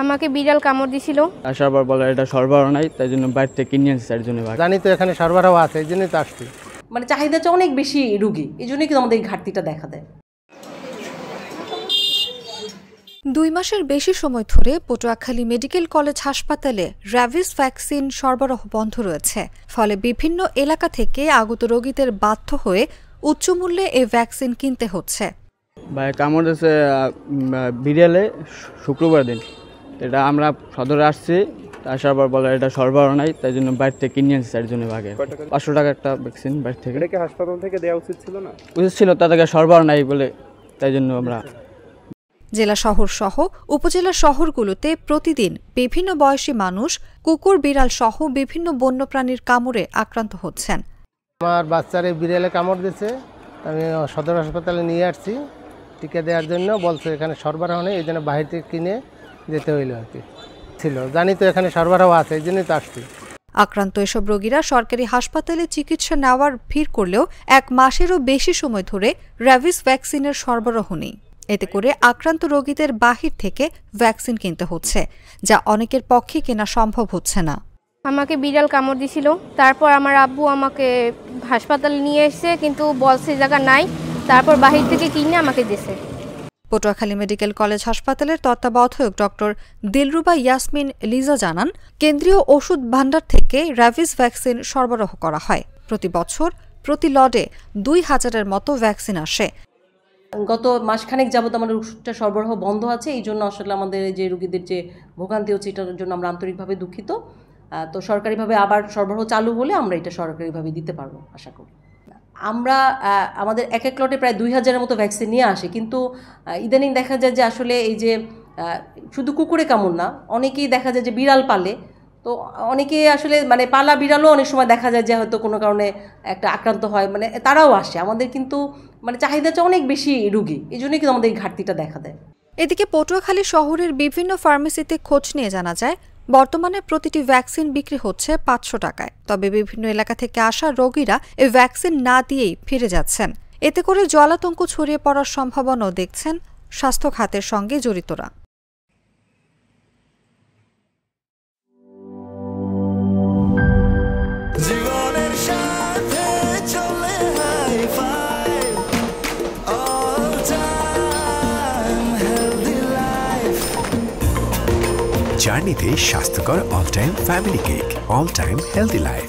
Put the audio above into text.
আমাকে বিড়াল কামড় দিছিল। আসার বলে এটা সরবরাহ নাই, তাই জন্য বাইরে থেকে কিনে আনছি। তার জন্য জানি তো এখানে সরবরাহ আছে, এই জন্যই তো আসছি। মানে চাহিদাটা অনেক বেশি রুগী, এই জন্যই কিন্তু আমাদের এই ঘাটতিটা দেখা দেয়। 2 মাসের বেশি সময় ধরে পটুয়াখালী মেডিকেল কলেজ হাসপাতালে র্যাবিস ভ্যাকসিন সরবরাহ বন্ধ রয়েছে। ফলে বিভিন্ন এলাকা থেকে আগত রোগীদের বাধ্য হয়ে উচ্চমূল্যে এই ভ্যাকসিন কিনতে হচ্ছে। ভাই কামড় দিয়েছে বিড়ালে শুক্রবার দিন। এটা আমরা সদরে আসছি, আসার পর বলে এটা সরবরাহ নাই, তাই জন্য বাইরে থেকে কিনে আনছি। তার জন্য ভাগে 500 টাকা একটা ভ্যাকসিন বাইরে থেকে। এটা কি হাসপাতাল থেকে দেওয়া উচিত ছিল না? উচিত ছিল, তাদেরকে সরবরাহ নাই বলে, তাই জন্য আমরা। জেলা শহর সহ উপজেলা শহরগুলোতে প্রতিদিন বিভিন্ন বয়সী মানুষ কুকুর বিড়াল সহ বিভিন্ন বন্যপ্রাণীর কামড়ে আক্রান্ত হচ্ছেন। আমার বাচ্চারে বিড়ালে কামড় দিয়েছে, আমি সদর হাসপাতালে নিয়ে আসছি টিকা দেওয়ার জন্য। বলছে এখানে সরবরাহ নেই, এই জন্য বাইরে থেকে কিনে যেতে হইলো আর কি। ছিল জানি তো এখানে সরবরাহ আছে, এই জন্যই তো আসছি। আক্রান্ত এসব রোগীরা সরকারি হাসপাতালে চিকিৎসা নেওয়ার ভিড় করলেও 1 মাসেরও বেশি সময় ধরে র্যাবিস ভ্যাকসিনের সরবরাহ নেই। এতে করে আক্রান্ত রোগীদের বাহির থেকে ভ্যাকসিন কিনতে হচ্ছে, যা অনেকের পক্ষে কেনা সম্ভব হচ্ছে না। আমাকে বিড়াল কামড় দিছিল, তারপর আমার আব্বু আমাকে হাসপাতালে নিয়ে এসেছে, কিন্তু বলছে জায়গা নাই, তারপর বাহির থেকে কিনে আমাকে দিয়েছে। পটুয়াখালী মেডিকেল কলেজ হাসপাতালের তত্ত্বাবধায়ক ডক্টর দিলরুবা ইয়াসমিন লিজা জানান, কেন্দ্রীয় ওষুধ ভাণ্ডার থেকে র্যাবিস ভ্যাকসিন সরবরাহ করা হয়। প্রতি বছর প্রতি লটে 2000-এর মতো ভ্যাকসিন আসে। গত মাসখানেক যাবত আমাদের ওষুধটা সরবরাহ বন্ধ আছে, এই জন্য আসলে আমাদের যে রোগীদের যে ভোগান্তি হচ্ছে এটার জন্য আমরা আন্তরিকভাবে দুঃখিত। তো সরকারিভাবে আবার সরবরাহ চালু হলে আমরা এটা সরকারিভাবে দিতে পারবো আশা করি। আমরা আমাদের এক লটে প্রায় 2000-এর মতো ভ্যাকসিন নিয়ে আসে, কিন্তু ইদানিং দেখা যায় যে আসলে এই যে শুধু কুকুরে কামড় না, অনেকেই দেখা যায় যে বিড়াল পালে, তো অনেকে আসলে মানে পালা বিড়ালও অনেক সময় দেখা যায় যে হয়তো কোনো কারণে একটা আক্রান্ত হয়, মানে তারাও আসে। আমাদের কিন্তু মানে চাহিদাটা অনেক বেশি রুগী, এই জন্যই কিন্তু আমাদের এই ঘাটতিটা দেখা দেয়। এদিকে পটুয়াখালী শহরের বিভিন্ন ফার্মেসিতে খোঁজ নিয়ে জানা যায়, বর্তমানে প্রতিটি ভ্যাকসিন বিক্রি হচ্ছে 500 টাকায়। তবে বিভিন্ন এলাকা থেকে আসা রোগীরা এই ভ্যাকসিন না দিয়েই ফিরে যাচ্ছেন। এতে করে জলাতঙ্ক ছড়িয়ে পড়ার সম্ভাবনাও দেখছেন স্বাস্থ্য খাতের সঙ্গে জড়িতরা। জার্নিতে স্বাস্থ্যকর all time family cake, all time healthy life.